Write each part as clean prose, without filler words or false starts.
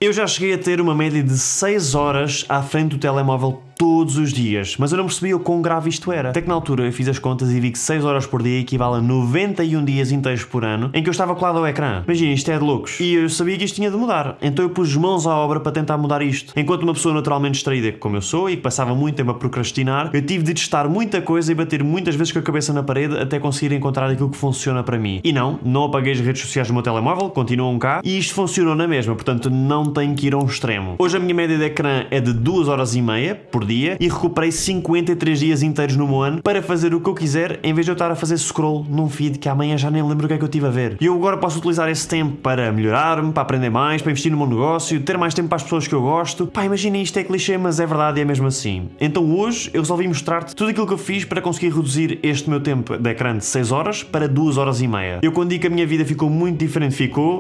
Eu já cheguei a ter uma média de 6 horas à frente do telemóvel todos os dias, mas eu não percebia o quão grave isto era. Até que na altura eu fiz as contas e vi que 6 horas por dia equivale a 91 dias inteiros por ano em que eu estava colado ao ecrã. Imagina, isto é de loucos. E eu sabia que isto tinha de mudar, então eu pus mãos à obra para tentar mudar isto. Enquanto uma pessoa naturalmente distraída como eu sou e que passava muito tempo a procrastinar, eu tive de testar muita coisa e bater muitas vezes com a cabeça na parede até conseguir encontrar aquilo que funciona para mim. E não apaguei as redes sociais do meu telemóvel, continuam cá, e isto funcionou na mesma, portanto não tenho que ir a um extremo. Hoje a minha média de ecrã é de 2 horas e meia por dia e recuperei 53 dias inteiros no meu ano para fazer o que eu quiser em vez de eu estar a fazer scroll num feed que amanhã já nem lembro o que é que eu estive a ver. E eu agora posso utilizar esse tempo para melhorar-me, para aprender mais, para investir no meu negócio, ter mais tempo para as pessoas que eu gosto. Pá, imagina, isto é clichê, mas é verdade e é mesmo assim. Então hoje eu resolvi mostrar-te tudo aquilo que eu fiz para conseguir reduzir este meu tempo de ecrã de 6 horas para 2 horas e meia. Eu quando digo que a minha vida ficou muito diferente,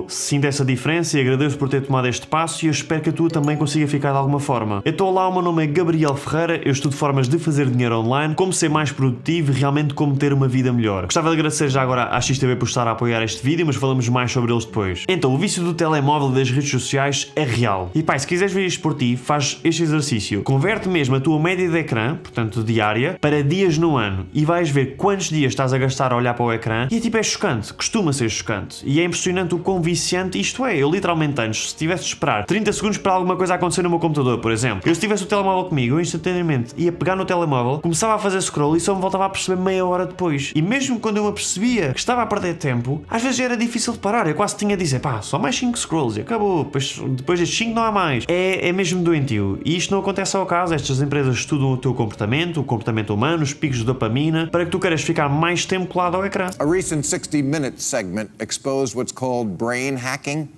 sinto essa diferença e agradeço por ter tomado este passo e eu espero que a tua também consiga ficar de alguma forma. Então olá, o meu nome é Gabriel Ferreira, eu estudo formas de fazer dinheiro online, como ser mais produtivo e realmente como ter uma vida melhor. Gostava de agradecer já agora à XTV por estar a apoiar este vídeo, mas falamos mais sobre eles depois. Então, o vício do telemóvel e das redes sociais é real. E pá, se quiseres ver isto por ti, faz este exercício. Converte mesmo a tua média de ecrã, portanto diária, para dias no ano e vais ver quantos dias estás a gastar a olhar para o ecrã e é tipo, é chocante, costuma ser chocante. E é impressionante o quão viciante isto é. Eu literalmente antes, se tivesse de esperar 30 segundos para alguma coisa acontecer no meu computador, por exemplo, eu se tivesse o telemóvel comigo, eu instantaneamente ia pegar no telemóvel, começava a fazer scroll e só me voltava a perceber meia hora depois. E mesmo quando eu me apercebia que estava a perder tempo, às vezes era difícil de parar. Eu quase tinha de dizer, pá, só mais 5 scrolls e acabou. Depois destes 5 não há mais. É mesmo doentio. E isto não acontece ao caso. Estas empresas estudam o teu comportamento, o comportamento humano, os picos de dopamina, para que tu queiras ficar mais tempo colado ao ecrã. A recent 60 Minutes segment exposed what's called brain hacking.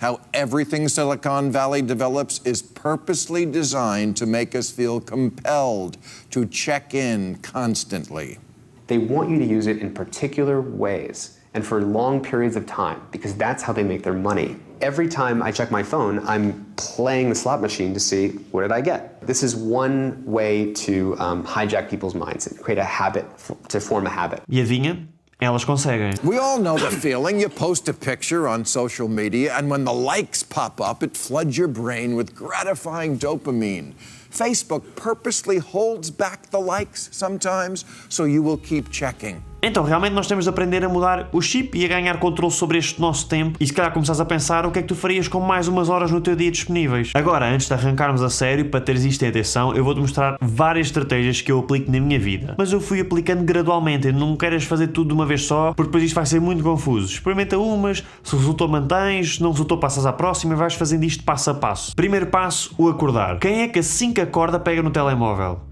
How everything Silicon Valley develops is purposely designed to make us feel compelled to check in constantly. They want you to use it in particular ways and for long periods of time because that's how they make their money. Every time I check my phone, I'm playing the slot machine to see what did I get. This is one way to hijack people's minds and create a habit, to form a habit. E adivinha? Elas conseguem. We all know the feeling. You post a picture on social media, and when the likes pop up, it floods your brain with gratifying dopamine. Facebook purposely holds back the likes sometimes, so you will keep checking. Então, realmente nós temos de aprender a mudar o chip e a ganhar controle sobre este nosso tempo e se calhar começares a pensar o que é que tu farias com mais umas horas no teu dia disponíveis. Agora, antes de arrancarmos a sério, para teres isto em atenção, eu vou-te mostrar várias estratégias que eu aplico na minha vida. Mas eu fui aplicando gradualmente, não queres fazer tudo de uma vez só, porque depois isto vai ser muito confuso. Experimenta umas, se resultou mantens, se não resultou passas à próxima e vais fazendo isto passo a passo. Primeiro passo, o acordar. Quem é que assim que acorda pega no telemóvel?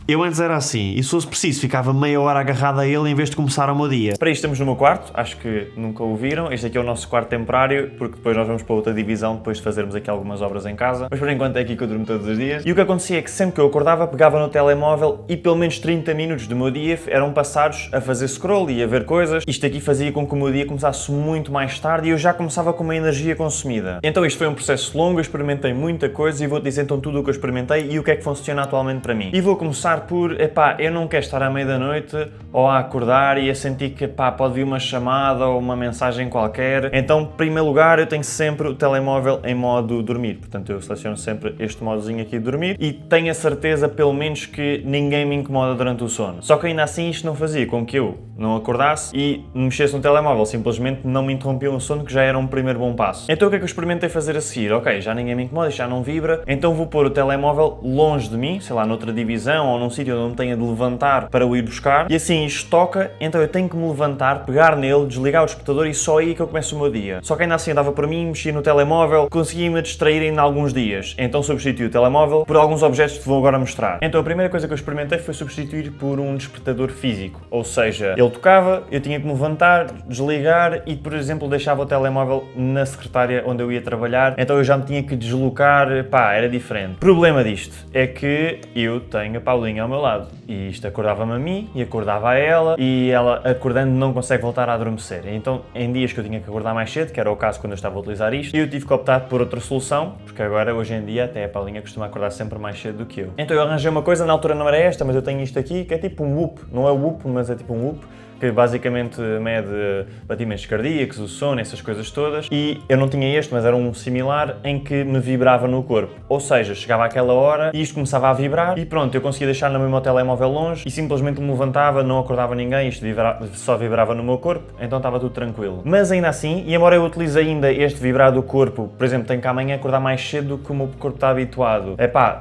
Eu antes era assim, e se fosse preciso ficava meia hora agarrado a ele em vez de começar o meu dia. Para isto estamos no meu quarto, acho que nunca o viram. Este aqui é o nosso quarto temporário, porque depois nós vamos para outra divisão depois de fazermos aqui algumas obras em casa. Mas por enquanto é aqui que eu durmo todos os dias. E o que acontecia é que sempre que eu acordava pegava no telemóvel e pelo menos 30 minutos do meu dia eram passados a fazer scroll e a ver coisas. Isto aqui fazia com que o meu dia começasse muito mais tarde e eu já começava com uma energia consumida. Então isto foi um processo longo, eu experimentei muita coisa e vou-te dizer então tudo o que eu experimentei e o que é que funciona atualmente para mim. E vou começar por, eu não quero estar à meia da noite ou a acordar e a sentir que, pode vir uma chamada ou uma mensagem qualquer. Então, em primeiro lugar, eu tenho sempre o telemóvel em modo dormir. Portanto, eu seleciono sempre este modozinho aqui de dormir e tenho a certeza, pelo menos, que ninguém me incomoda durante o sono. Só que ainda assim isto não fazia com que eu não acordasse e mexesse no telemóvel. Simplesmente não me interrompia o sono, que já era um primeiro bom passo. Então, o que é que eu experimentei fazer a seguir? Ok, já ninguém me incomoda, já não vibra. Então, vou pôr o telemóvel longe de mim, sei lá, noutra divisão ou num sítio onde não me tenha de levantar para o ir buscar e assim isto toca, então eu tenho que me levantar, pegar nele, desligar o despertador e só aí que eu começo o meu dia. Só que ainda assim dava para mim, mexia no telemóvel, conseguia-me distrair em alguns dias, então substituí o telemóvel por alguns objetos que te vou agora mostrar. Então a primeira coisa que eu experimentei foi substituir por um despertador físico, ou seja, ele tocava, eu tinha que me levantar, desligar e, por exemplo, deixava o telemóvel na secretária onde eu ia trabalhar, então eu já me tinha que deslocar, era diferente. O problema disto é que eu tenho a Paulinha ao meu lado. E isto acordava-me a mim e acordava a ela e ela acordando não consegue voltar a adormecer. Então em dias que eu tinha que acordar mais cedo, que era o caso quando eu estava a utilizar isto, eu tive que optar por outra solução, porque agora hoje em dia até a Paulinha costuma acordar sempre mais cedo do que eu. Então eu arranjei uma coisa, na altura não era esta, mas eu tenho isto aqui, que é tipo um whoop, não é o whoop, mas é tipo um whoop, que basicamente mede batimentos cardíacos, o sono, essas coisas todas, e eu não tinha este, mas era um similar em que me vibrava no corpo. Ou seja, chegava àquela hora e isto começava a vibrar e pronto, eu conseguia deixar no meu telemóvel longe e simplesmente me levantava, não acordava ninguém, isto só vibrava no meu corpo, então estava tudo tranquilo. Mas ainda assim, e embora eu utilize ainda este vibrar do corpo, por exemplo, tenho que amanhã acordar mais cedo do que o meu corpo está habituado,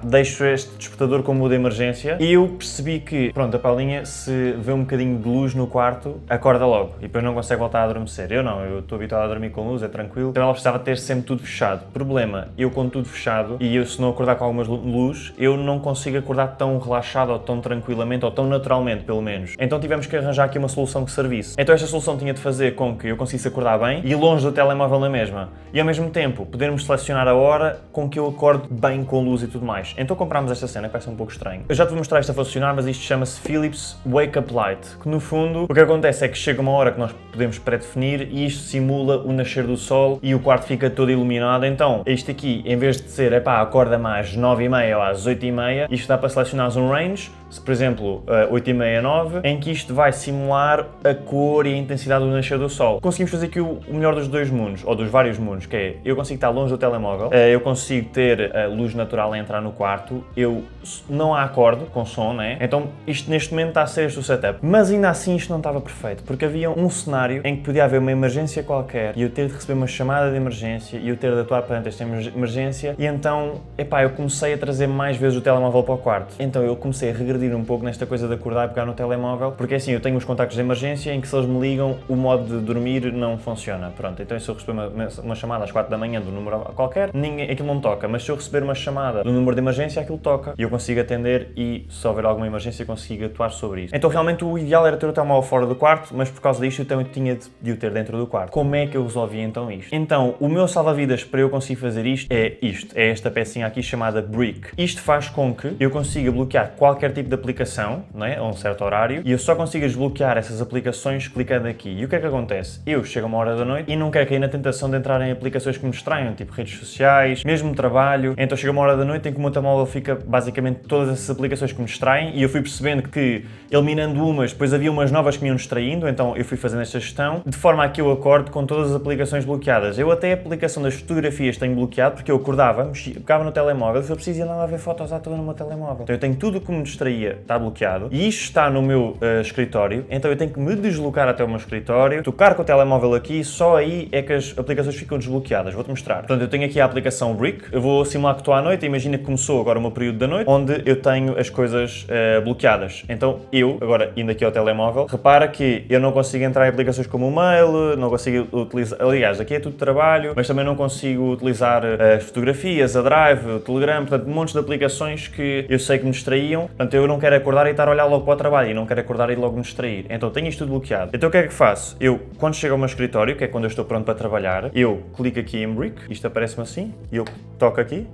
deixo este despertador com modo de emergência e eu percebi que, pronto, a Paulinha, se vê um bocadinho de luz no quarto, acorda logo e depois não consegue voltar a adormecer. Eu não, eu estou habituado a dormir com luz, é tranquilo, então ela precisava ter sempre tudo fechado. Problema, eu com tudo fechado e eu se não acordar com alguma luz, eu não consigo acordar tão relaxado ou tão tranquilamente ou tão naturalmente, pelo menos. Então tivemos que arranjar aqui uma solução que servisse. Então esta solução tinha de fazer com que eu conseguisse acordar bem e longe do telemóvel na mesma. E ao mesmo tempo, podermos selecionar a hora com que eu acorde bem com luz e tudo mais. Então comprámos esta cena, que vai ser um pouco estranho. Eu já te vou mostrar isto a funcionar, mas isto chama-se Philips Wake Up Light, que no fundo o que acontece é que chega uma hora que nós podemos pré-definir e isto simula o nascer do sol e o quarto fica todo iluminado. Então, isto aqui, em vez de ser, acorda-me às 9h30 ou às 8h30, isto dá para selecionar um range, se, por exemplo, 8h30, 9, em que isto vai simular a cor e a intensidade do nascer do sol. Conseguimos fazer aqui o melhor dos dois mundos, ou dos vários mundos, que é, eu consigo estar longe do telemóvel, eu consigo ter a luz natural a entrar no quarto, eu não a acordo com som, né? Então isto neste momento está a ser este o setup. Mas ainda assim isto não estava perfeito, porque havia um cenário em que podia haver uma emergência qualquer e eu ter de receber uma chamada de emergência e eu ter de atuar perante esta emergência e então, eu comecei a trazer mais vezes o telemóvel para o quarto. Então eu comecei a regredir um pouco nesta coisa de acordar e pegar no telemóvel, porque assim, eu tenho os contactos de emergência em que se eles me ligam, o modo de dormir não funciona. Pronto, então se eu receber uma chamada às 4 da manhã do número qualquer, aquilo não toca, mas se eu receber uma chamada do número de emergência, aquilo toca e eu consigo atender e se houver alguma emergência consigo atuar sobre isso. Então realmente o ideal era ter o telemóvel fora do quarto, mas por causa disto eu também tinha de o ter dentro do quarto. Como é que eu resolvi então isto? Então, o meu salva-vidas para eu conseguir fazer isto é esta pecinha aqui chamada Brick. Isto faz com que eu consiga bloquear qualquer tipo de aplicação, não é? A um certo horário, e eu só consigo desbloquear essas aplicações clicando aqui. E o que é que acontece? Eu chego a uma hora da noite e não quero cair na tentação de entrar em aplicações que me distraiam, tipo redes sociais, mesmo trabalho. Então chega uma hora da noite em que o meu telemóvel fica basicamente todas essas aplicações que me distraem e eu fui percebendo que, eliminando umas, depois havia umas novas que me iam distraindo, então eu fui fazendo esta gestão, de forma a que eu acorde com todas as aplicações bloqueadas. Eu até a aplicação das fotografias tenho bloqueado, porque eu acordava, pegava no telemóvel, se eu preciso ir lá ver fotos à toa no meu telemóvel. Então eu tenho tudo o que me distraía, está bloqueado, e isto está no meu escritório, então eu tenho que me deslocar até o meu escritório, tocar com o telemóvel aqui, só aí é que as aplicações ficam desbloqueadas. Vou-te mostrar. Portanto, eu tenho aqui a aplicação Brick, eu vou simular que estou à noite, imagina que começou agora o meu período da noite, onde eu tenho as coisas bloqueadas. Então eu, agora indo aqui ao telemóvel, repara que eu não consigo entrar em aplicações como o Mail, não consigo utilizar, aliás, aqui é tudo trabalho, mas também não consigo utilizar as fotografias, a Drive, o Telegram, portanto, montes de aplicações que eu sei que me distraíam, portanto, eu não quero acordar e estar a olhar logo para o trabalho e não quero acordar e logo me distrair. Então tenho isto tudo bloqueado. Então o que é que faço? Eu, quando chego ao meu escritório, que é quando eu estou pronto para trabalhar, eu clico aqui em Brick, isto aparece-me assim, e eu toco aqui,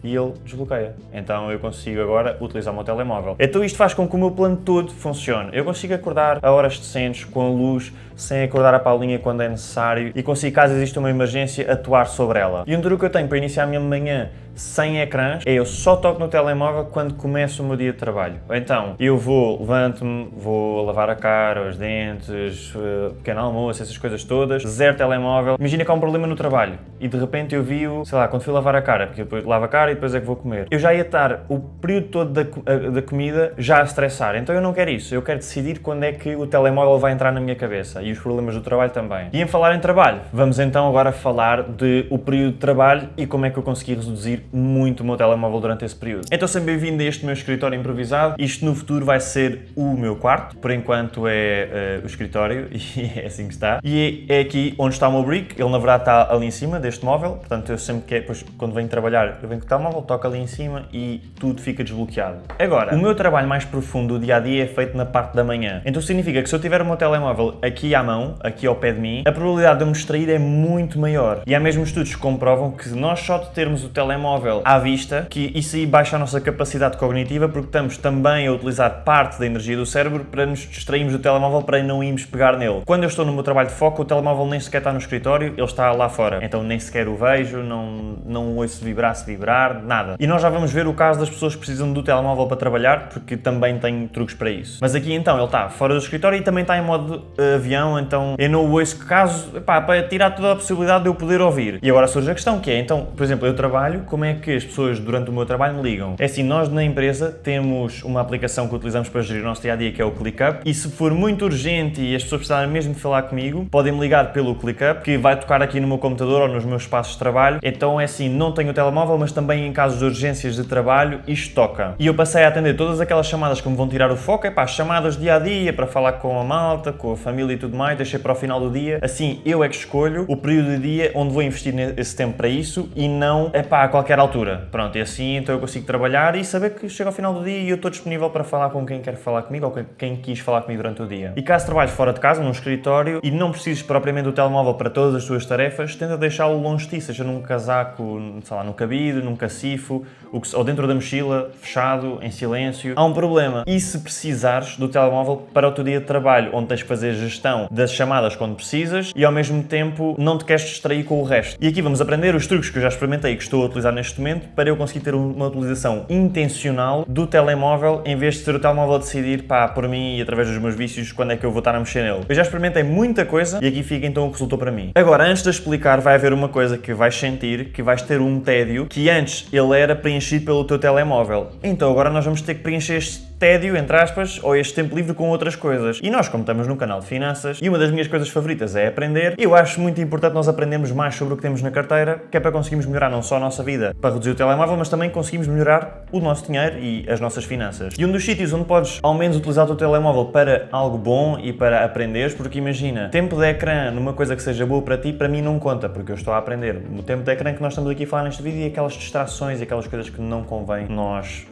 e ele desbloqueia. Então eu consigo agora utilizar o meu telemóvel. Então isto faz com que o meu plano todo funcione. Eu consigo acordar a horas decentes, com a luz, sem acordar a Paulinha quando é necessário e consigo, caso exista uma emergência, atuar sobre ela. E um truque que eu tenho para iniciar a minha manhã sem ecrãs é eu só toco no telemóvel quando começo o meu dia de trabalho. Então eu levanto-me, vou lavar a cara, os dentes, pequeno almoço, essas coisas todas, zero telemóvel. Imagina que há um problema no trabalho e de repente eu vi-o, sei lá, quando fui lavar a cara, porque depois lavo a cara e depois é que vou comer. Eu já ia estar o período todo da comida já a estressar, então eu não quero isso. Eu quero decidir quando é que o telemóvel vai entrar na minha cabeça e os problemas do trabalho também. E em falar em trabalho, vamos então agora falar do período de trabalho e como é que eu consegui reduzir muito o meu telemóvel durante esse período. Então sejam bem-vindos a este meu escritório improvisado. Isto no futuro vai ser o meu quarto, por enquanto é o escritório e é assim que está. E é aqui onde está o meu Brick, ele na verdade está ali em cima deste móvel, portanto eu sempre que depois quando venho trabalhar eu venho com o telemóvel, toco ali em cima e tudo fica desbloqueado. Agora, o meu trabalho mais profundo do dia-a-dia é feito na parte da manhã. Então significa que se eu tiver o meu telemóvel aqui à mão, aqui ao pé de mim, a probabilidade de eu me distrair é muito maior. E há mesmo estudos que comprovam que nós só de termos o telemóvel à vista, que isso aí baixa a nossa capacidade cognitiva, porque estamos também a utilizar parte da energia do cérebro para nos distrairmos do telemóvel para não irmos pegar nele. Quando eu estou no meu trabalho de foco, o telemóvel nem sequer está no escritório, ele está lá fora. Então nem sequer o vejo, não ouço vibrar, nada. E nós já vamos ver o caso das pessoas que precisam do telemóvel para trabalhar, porque também tem truques para isso. Mas aqui então ele está fora do escritório e também está em modo avião, então eu não o ouço caso, para tirar toda a possibilidade de eu poder ouvir. E agora surge a questão que é, então, por exemplo, eu trabalho, como é que as pessoas durante o meu trabalho me ligam? É assim, nós na empresa temos uma aplicação que utilizamos para gerir o nosso dia-a-dia, que é o ClickUp, e se for muito urgente e as pessoas precisarem mesmo de falar comigo, podem me ligar pelo ClickUp, que vai tocar aqui no meu computador ou nos meus espaços de trabalho. Então é assim, não tenho o telemóvel, mas também em casos de urgências de trabalho, isto toca. E eu passei a atender todas aquelas chamadas que me vão tirar o foco, chamadas dia-a-dia para falar com a malta, com a família e tudo mais, deixei para o final do dia. Assim, eu é que escolho o período de dia onde vou investir esse tempo para isso e não, a qualquer altura. Pronto, e assim então eu consigo trabalhar e saber que chega ao final do dia e eu estou disponível para falar com quem quer falar comigo ou quem quis falar comigo durante o dia. E caso trabalhes fora de casa, num escritório, e não precises propriamente do telemóvel para todas as tuas tarefas, tenta deixá-lo longe de ti, seja num casaco, sei lá, num cabide, num cacifo, ou dentro da mochila, fechado, em silêncio. Há um problema. E se precisares do telemóvel para o teu dia de trabalho, onde tens que fazer gestão das chamadas quando precisas e ao mesmo tempo não te queres distrair com o resto. E aqui vamos aprender os truques que eu já experimentei e que estou a utilizar neste momento para eu conseguir ter uma utilização intencional do telemóvel em vez de ser o telemóvel a decidir por mim e através dos meus vícios quando é que eu vou estar a mexer nele. Eu já experimentei muita coisa e aqui fica então o que resultou para mim. Agora, antes de explicar, vai haver uma coisa que vais sentir, que vais ter um tédio que antes ele era preenchido pelo teu telemóvel. Então agora nós vamos ter que preencher este tédio, entre aspas, ou este tempo livre com outras coisas. E nós, como estamos no canal de finanças, e uma das minhas coisas favoritas é aprender, eu acho muito importante nós aprendermos mais sobre o que temos na carteira, que é para conseguirmos melhorar não só a nossa vida para reduzir o telemóvel, mas também conseguimos melhorar o nosso dinheiro e as nossas finanças. E um dos sítios onde podes ao menos utilizar o teu telemóvel para algo bom e para aprenderes, porque imagina, tempo de ecrã numa coisa que seja boa para ti, para mim não conta, porque eu estou a aprender. O tempo de ecrã que nós estamos aqui a falar neste vídeo e aquelas distrações e aquelas coisas que não convém nós,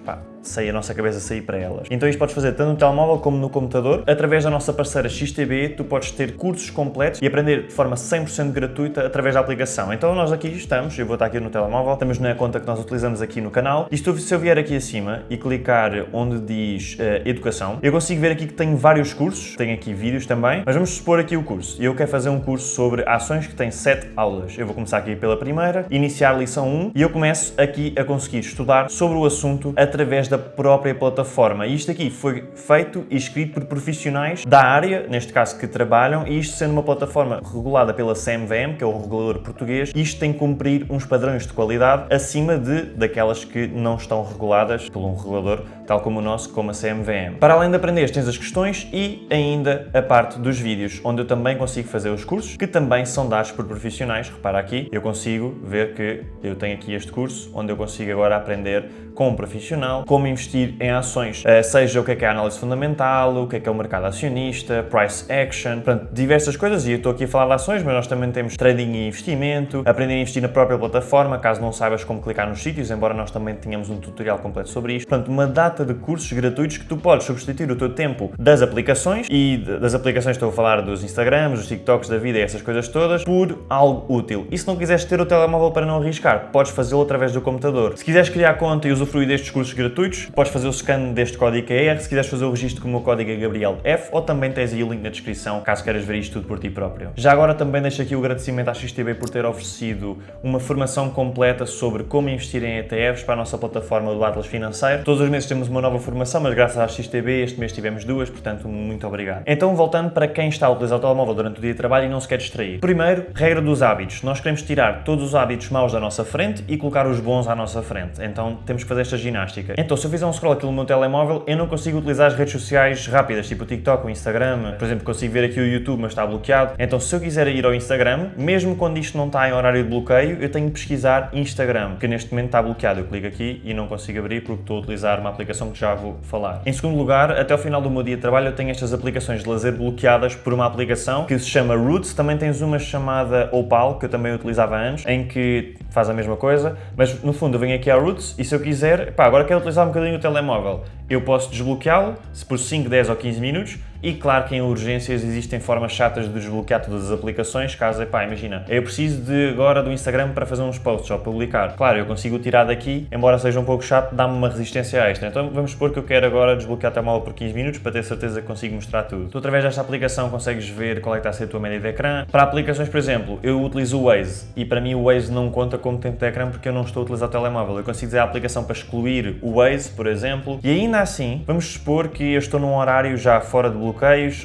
a nossa cabeça sair para elas. Então isto podes fazer tanto no telemóvel como no computador. Através da nossa parceira XTB, tu podes ter cursos completos e aprender de forma 100% gratuita através da aplicação. Então nós aqui estamos, eu vou estar aqui no telemóvel, estamos na conta que nós utilizamos aqui no canal. E se eu vier aqui acima e clicar onde diz Educação, eu consigo ver aqui que tenho vários cursos, tenho aqui vídeos também, mas vamos supor aqui o curso. Eu quero fazer um curso sobre ações que tem 7 aulas. Eu vou começar aqui pela primeira, iniciar lição 1 e eu começo aqui a conseguir estudar sobre o assunto através da própria plataforma. E isto aqui foi feito e escrito por profissionais da área, neste caso que trabalham, e isto sendo uma plataforma regulada pela CMVM, que é o regulador português, isto tem que cumprir uns padrões de qualidade acima daquelas que não estão reguladas por um regulador, tal como o nosso, como a CMVM. Para além de aprender, tens as questões e ainda a parte dos vídeos, onde eu também consigo fazer os cursos, que também são dados por profissionais. Repara aqui, eu consigo ver que eu tenho aqui este curso, onde eu consigo agora aprender com um profissional como investir em ações, seja o que é a análise fundamental, o que é o mercado acionista, price action, portanto, diversas coisas. E eu estou aqui a falar de ações, mas nós também temos trading e investimento, aprender a investir na própria plataforma, caso não saibas como clicar nos sítios, embora nós também tenhamos um tutorial completo sobre isto. Portanto, uma data de cursos gratuitos que tu podes substituir o teu tempo das aplicações, e das aplicações estou a falar dos Instagrams, dos TikToks da vida e essas coisas todas, por algo útil. E se não quiseres ter o telemóvel para não arriscar, podes fazê-lo através do computador. Se quiseres criar conta e usufruir destes cursos gratuitos, podes fazer o scan deste código QR, se quiseres fazer o registro com o meu código é GabrielF, ou também tens aí o link na descrição, caso queiras ver isto tudo por ti próprio. Já agora também deixo aqui o agradecimento à XTB por ter oferecido uma formação completa sobre como investir em ETFs para a nossa plataforma do Atlas Financeiro. Todos os meses temos uma nova formação, mas graças à XTB este mês tivemos 2, portanto muito obrigado. Então, voltando para quem está a utilizar o telemóvel durante o dia de trabalho e não se quer distrair. Primeiro, regra dos hábitos. Nós queremos tirar todos os hábitos maus da nossa frente e colocar os bons à nossa frente. Então temos que fazer esta ginástica. Então, se eu fizer um scroll aqui no meu telemóvel, eu não consigo utilizar as redes sociais rápidas, tipo o TikTok, o Instagram. Por exemplo, consigo ver aqui o YouTube, mas está bloqueado. Então, se eu quiser ir ao Instagram, mesmo quando isto não está em horário de bloqueio, eu tenho que pesquisar Instagram, que neste momento está bloqueado. Eu clico aqui e não consigo abrir porque estou a utilizar uma aplicação que já vou falar. Em segundo lugar, até ao final do meu dia de trabalho, eu tenho estas aplicações de lazer bloqueadas por uma aplicação que se chama Roots. Também tens uma chamada Opal, que eu também utilizava antes, em que faz a mesma coisa, mas no fundo eu venho aqui à Roots e se eu quiser, agora quero utilizar um bocadinho o telemóvel. eu posso desbloqueá-lo se por 5, 10 ou 15 minutos. E claro que em urgências existem formas chatas de desbloquear todas as aplicações, caso, imagina, eu preciso agora do Instagram para fazer uns posts ou publicar. Claro, eu consigo tirar daqui, embora seja um pouco chato, dá-me uma resistência extra. Então vamos supor que eu quero agora desbloquear o telemóvel por 15 minutos para ter certeza que consigo mostrar tudo. Tu, através desta aplicação, consegues ver qual é que está a ser a tua média de ecrã. Para aplicações, por exemplo, eu utilizo o Waze e para mim o Waze não conta como tempo de ecrã porque eu não estou a utilizar o telemóvel. Eu consigo dizer a aplicação para excluir o Waze, por exemplo, e ainda assim, vamos supor que eu estou num horário já fora de bloqueios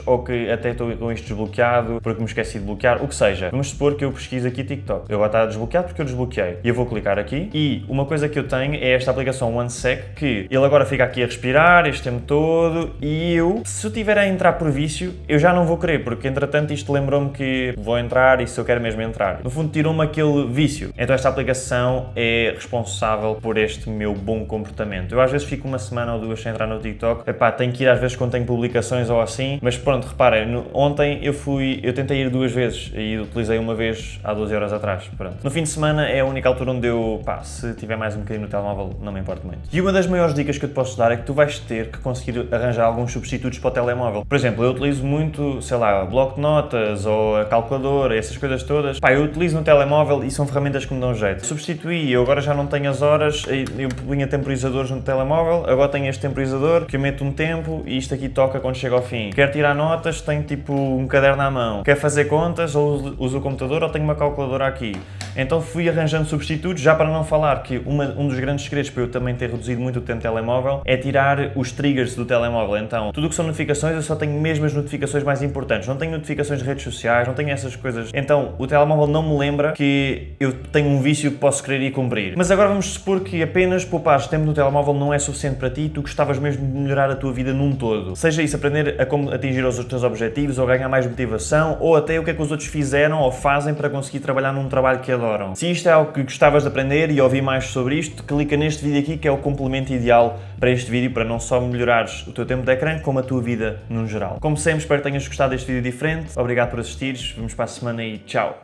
ou que até estou com isto desbloqueado porque me esqueci de bloquear, o que seja. Vamos supor que eu pesquiso aqui TikTok. Eu vou estar desbloqueado porque eu desbloqueei. E eu vou clicar aqui e uma coisa que eu tenho é esta aplicação OneSec, que ele agora fica aqui a respirar este tempo todo e se eu tiver a entrar por vício, eu já não vou querer, porque entretanto isto lembrou-me que vou entrar e se eu quero mesmo entrar. No fundo tirou-me aquele vício. Então esta aplicação é responsável por este meu bom comportamento. Eu às vezes fico uma semana ou duas sem entrar no TikTok. Tenho que ir às vezes quando tenho publicações ou assim, mas pronto, reparem, ontem eu tentei ir 2 vezes e utilizei uma vez há 12 horas atrás. Pronto. No fim de semana é a única altura onde eu, se tiver mais um bocadinho no telemóvel, não me importa muito. E uma das maiores dicas que eu te posso dar é que tu vais ter que conseguir arranjar alguns substitutos para o telemóvel. Por exemplo, eu utilizo muito, sei lá, bloco de notas ou a calculadora, essas coisas todas. Eu utilizo no telemóvel e são ferramentas que me dão jeito. Substituí, eu agora já não tenho as horas, eu punha temporizadores no telemóvel, agora tenho este temporizador que eu meto um tempo e isto aqui toca quando chega ao fim. Quero tirar notas, tenho tipo um caderno à mão. Quero fazer contas, ou uso o computador ou tenho uma calculadora aqui. Então fui arranjando substitutos, já para não falar que um dos grandes segredos para eu também ter reduzido muito o tempo de telemóvel é tirar os triggers do telemóvel. Então, tudo o que são notificações, eu só tenho mesmo as notificações mais importantes. Não tenho notificações de redes sociais, não tenho essas coisas. Então, o telemóvel não me lembra que eu tenho um vício que posso querer ir cumprir. Mas agora vamos supor que apenas poupares tempo no telemóvel não é suficiente para ti e tu gostavas mesmo de melhorar a tua vida num todo. Seja isso aprender a como atingir os teus objetivos ou ganhar mais motivação ou até o que é que os outros fizeram ou fazem para conseguir trabalhar num trabalho que adoram. Se isto é algo que gostavas de aprender e ouvir mais sobre isto, clica neste vídeo aqui que é o complemento ideal para este vídeo, para não só melhorares o teu tempo de ecrã, como a tua vida no geral. Como sempre, espero que tenhas gostado deste vídeo diferente. Obrigado por assistires, vemos para a semana e tchau!